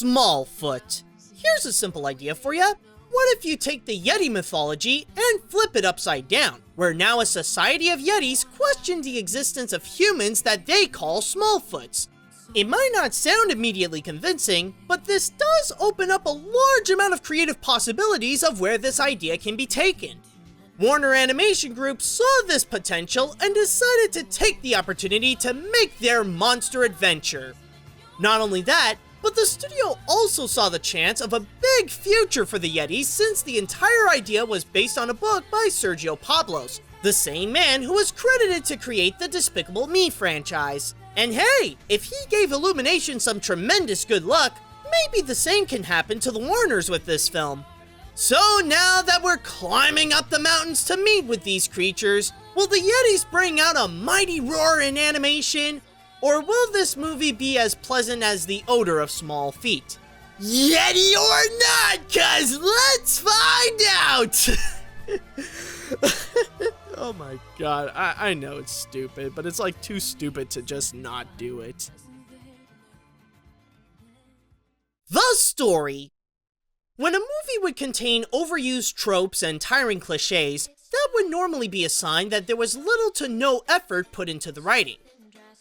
Smallfoot. Here's a simple idea for you. What if you take the Yeti mythology and flip it upside down, where now a society of Yetis question the existence of humans that they call Smallfoots? It might not sound immediately convincing, but this does open up a large amount of creative possibilities of where this idea can be taken. Warner Animation Group saw this potential and decided to take the opportunity to make their monster adventure. Not only that, but the studio also saw the chance of a big future for the Yetis since the entire idea was based on a book by Sergio Pablos, the same man who was credited to create the Despicable Me franchise. And hey, if he gave Illumination some tremendous good luck, maybe the same can happen to the Warners with this film. So now that we're climbing up the mountains to meet with these creatures, will the Yetis bring out a mighty roar in animation? Or will this movie be as pleasant as the odor of small feet? Yeti or not, cuz let's find out! Oh my god, I know it's stupid, but it's like too stupid to just not do it. The story. When a movie would contain overused tropes and tiring cliches, that would normally be a sign that there was little to no effort put into the writing.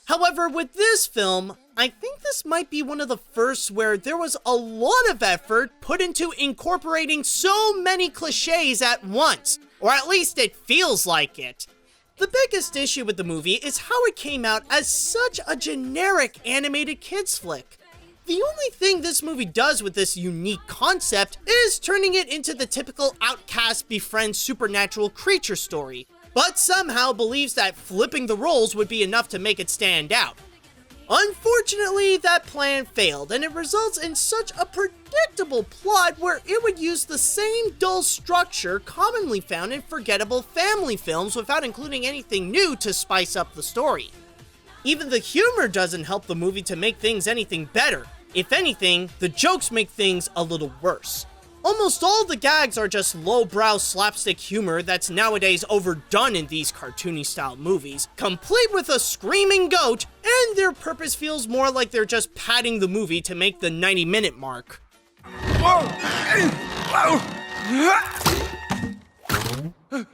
However, with this film, I think this might be one of the first where there was a lot of effort put into incorporating so many cliches at once, or at least it feels like it. The biggest issue with the movie is how it came out as such a generic animated kids flick. The only thing this movie does with this unique concept is turning it into the typical outcast befriends supernatural creature story, but somehow believes that flipping the roles would be enough to make it stand out. Unfortunately, that plan failed, and it results in such a predictable plot where it would use the same dull structure commonly found in forgettable family films without including anything new to spice up the story. Even the humor doesn't help the movie to make things anything better. If anything, the jokes make things a little worse. Almost all the gags are just lowbrow slapstick humor that's nowadays overdone in these cartoony-style movies, complete with a screaming goat, and their purpose feels more like they're just padding the movie to make the 90-minute mark. Whoa! Whoa! Whoa!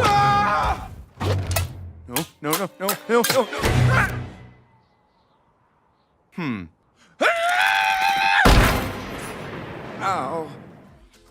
Ah! No. Ow.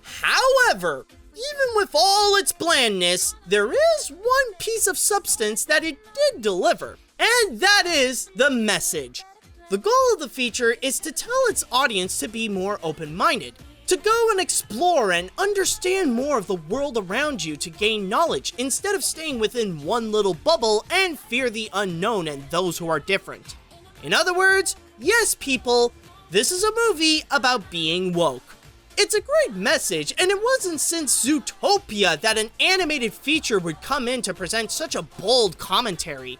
However, even with all its blandness, there is one piece of substance that it did deliver, and that is the message. The goal of the feature is to tell its audience to be more open-minded, to go and explore and understand more of the world around you to gain knowledge instead of staying within one little bubble and fear the unknown and those who are different. In other words, yes people, this is a movie about being woke. It's a great message, and it wasn't since Zootopia that an animated feature would come in to present such a bold commentary.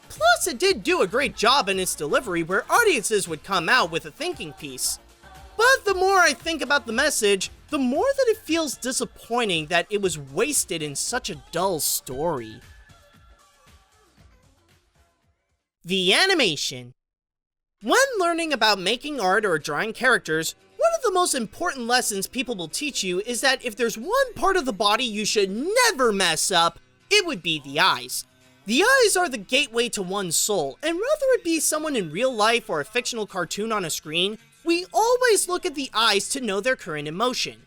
Plus, it did do a great job in its delivery where audiences would come out with a thinking piece. But the more I think about the message, the more that it feels disappointing that it was wasted in such a dull story. The animation. When learning about making art or drawing characters, one of the most important lessons people will teach you is that if there's one part of the body you should never mess up, it would be the eyes. The eyes are the gateway to one's soul, and whether it be someone in real life or a fictional cartoon on a screen, we always look at the eyes to know their current emotion.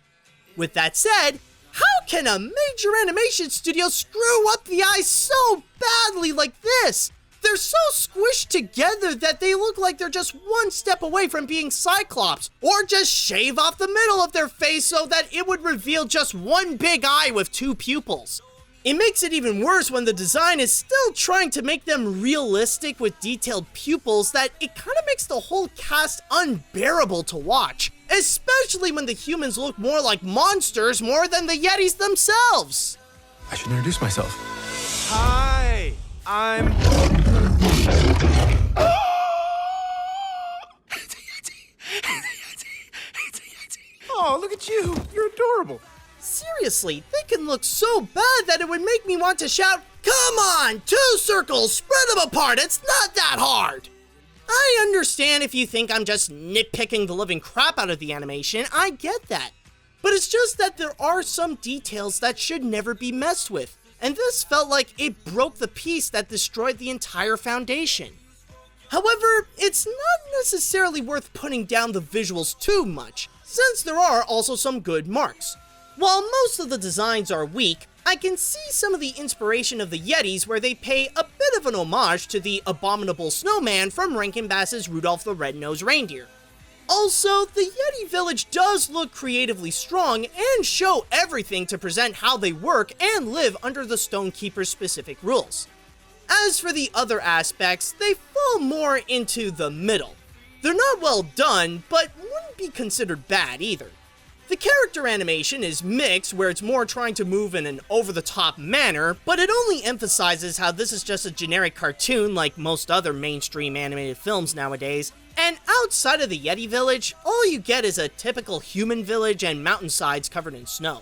With that said, how can a major animation studio screw up the eyes so badly like this? They're so squished together that they look like they're just one step away from being Cyclops, or just shave off the middle of their face so that it would reveal just one big eye with two pupils. It makes it even worse when the design is still trying to make them realistic with detailed pupils that it kind of makes the whole cast unbearable to watch, especially when the humans look more like monsters more than the Yetis themselves. I should introduce myself. Hi, I'm... It's a Yeti. Oh, look at you. You're adorable. Seriously, they can look so bad that it would make me want to shout, "Come on, two circles, spread them apart, it's not that hard!" I understand if you think I'm just nitpicking the living crap out of the animation, I get that. But it's just that there are some details that should never be messed with, and this felt like it broke the piece that destroyed the entire foundation. However, it's not necessarily worth putting down the visuals too much, since there are also some good marks. While most of the designs are weak, I can see some of the inspiration of the Yetis where they pay a bit of an homage to the abominable snowman from Rankin Bass's Rudolph the Red-Nosed Reindeer. Also, the Yeti village does look creatively strong and show everything to present how they work and live under the Stonekeeper's specific rules. As for the other aspects, they fall more into the middle. They're not well done, but wouldn't be considered bad either. The character animation is mixed, where it's more trying to move in an over-the-top manner, but it only emphasizes how this is just a generic cartoon like most other mainstream animated films nowadays, and outside of the Yeti village, all you get is a typical human village and mountainsides covered in snow.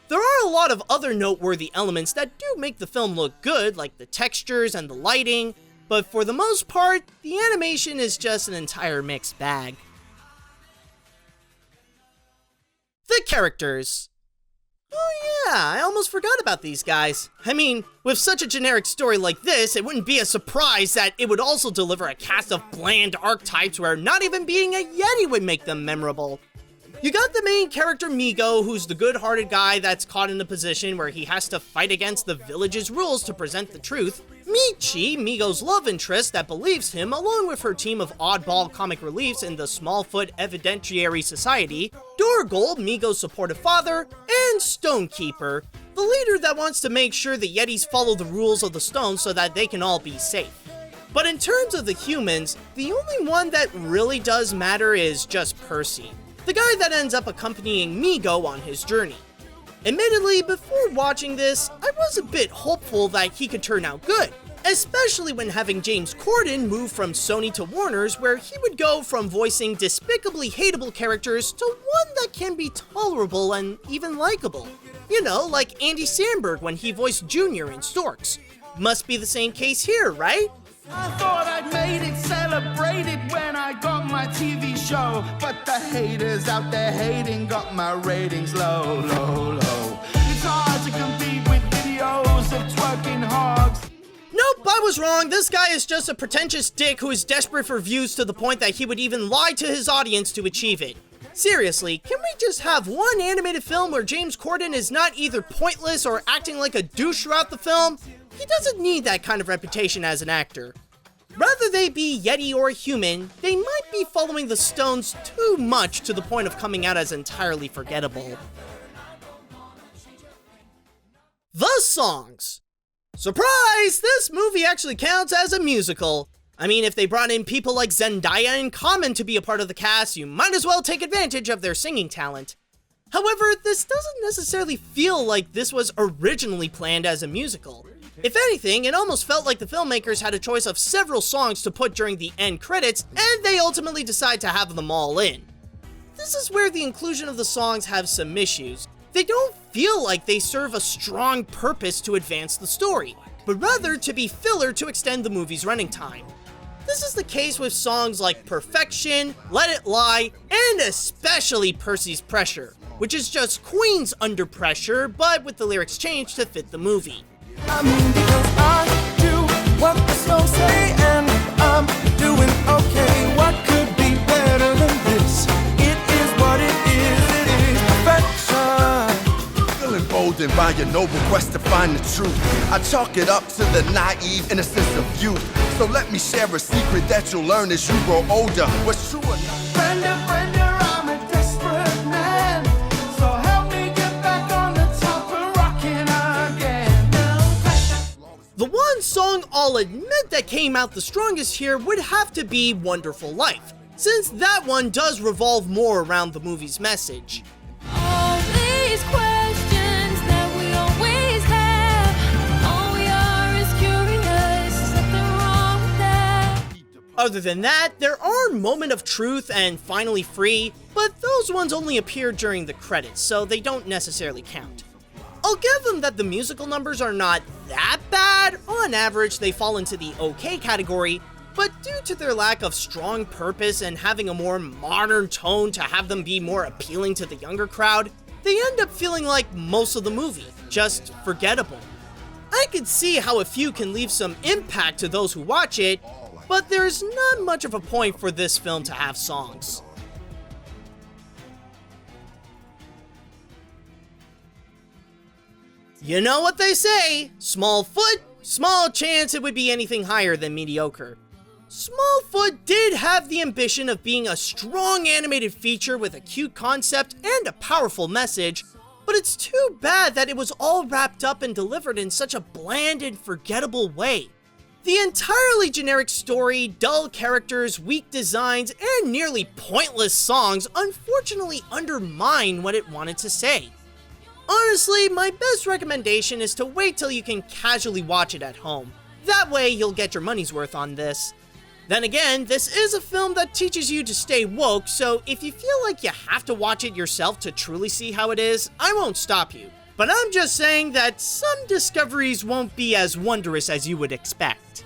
There are a lot of other noteworthy elements that do make the film look good, like the textures and the lighting, but for the most part, the animation is just an entire mixed bag. The characters. Oh yeah, I almost forgot about these guys. I mean, with such a generic story like this, it wouldn't be a surprise that it would also deliver a cast of bland archetypes where not even being a Yeti would make them memorable. You got the main character Migo, who's the good-hearted guy that's caught in a position where he has to fight against the village's rules to present the truth. Michi, Migo's love interest that believes him, along with her team of oddball comic reliefs in the Smallfoot Evidentiary Society, Dorgold, Migo's supportive father, and Stonekeeper, the leader that wants to make sure the Yetis follow the rules of the stone so that they can all be safe. But in terms of the humans, the only one that really does matter is just Percy, the guy that ends up accompanying Migo on his journey. Admittedly, before watching this, I was a bit hopeful that he could turn out good, especially when having James Corden move from Sony to Warner's, where he would go from voicing despicably hateable characters to one that can be tolerable and even likable. You know, like Andy Samberg when he voiced Junior in Storks. Must be the same case here, right? I thought I'd made it, celebrated when I got my TV show, but the haters out there hating got my ratings low, low, low. It's hard to compete with videos of twerking hogs. Nope, I was wrong. This guy is just a pretentious dick who is desperate for views to the point that he would even lie to his audience to achieve it. Seriously, can we just have one animated film where James Corden is not either pointless or acting like a douche throughout the film? He doesn't need that kind of reputation as an actor. Whether they be Yeti or human, they might be following the stones too much to the point of coming out as entirely forgettable. The songs. Surprise! This movie actually counts as a musical. I mean, if they brought in people like Zendaya and Common to be a part of the cast, you might as well take advantage of their singing talent. However, this doesn't necessarily feel like this was originally planned as a musical. If anything, it almost felt like the filmmakers had a choice of several songs to put during the end credits, and they ultimately decided to have them all in. This is where the inclusion of the songs have some issues. They don't feel like they serve a strong purpose to advance the story, but rather to be filler to extend the movie's running time. This is the case with songs like Perfection, Let It Lie, and especially Percy's Pressure, which is just Queen's Under Pressure, but with the lyrics changed to fit the movie. I mean, because I do what the songs say, and I'm doing okay. What could be better than this? It is what it is perfection. Feeling emboldened by your noble quest to find the truth, I chalk it up to the naive innocence of youth. So let me share a secret that you'll learn as you grow older. What's true enough? Brenda, Brenda, I'm a desperate man. So help me get back on the top and rocking again. The one song I'll admit that came out the strongest here would have to be Wonderful Life, since that one does revolve more around the movie's message. All these questions that we always have, all we are is curious, nothing wrong with that. Other than that, there are Moment of Truth and Finally Free, but those ones only appear during the credits, so they don't necessarily count. I'll give them that the musical numbers are not that bad. On average, they fall into the okay category, but due to their lack of strong purpose and having a more modern tone to have them be more appealing to the younger crowd, they end up feeling like most of the movie, just forgettable. I could see how a few can leave some impact to those who watch it, but there's not much of a point for this film to have songs. You know what they say, Smallfoot, small chance it would be anything higher than mediocre. Smallfoot did have the ambition of being a strong animated feature with a cute concept and a powerful message, but it's too bad that it was all wrapped up and delivered in such a bland and forgettable way. The entirely generic story, dull characters, weak designs, and nearly pointless songs unfortunately undermine what it wanted to say. Honestly, my best recommendation is to wait till you can casually watch it at home. That way you'll get your money's worth on this. Then again, this is a film that teaches you to stay woke, so if you feel like you have to watch it yourself to truly see how it is, I won't stop you. But I'm just saying that some discoveries won't be as wondrous as you would expect.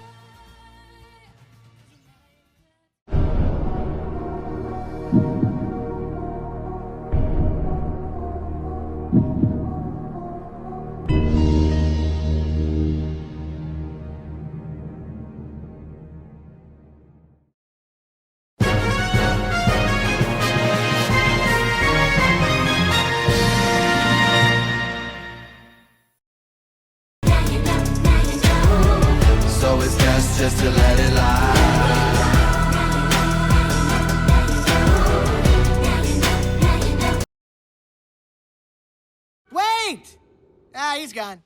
So it's best just to let it lie. Wait! Ah, he's gone.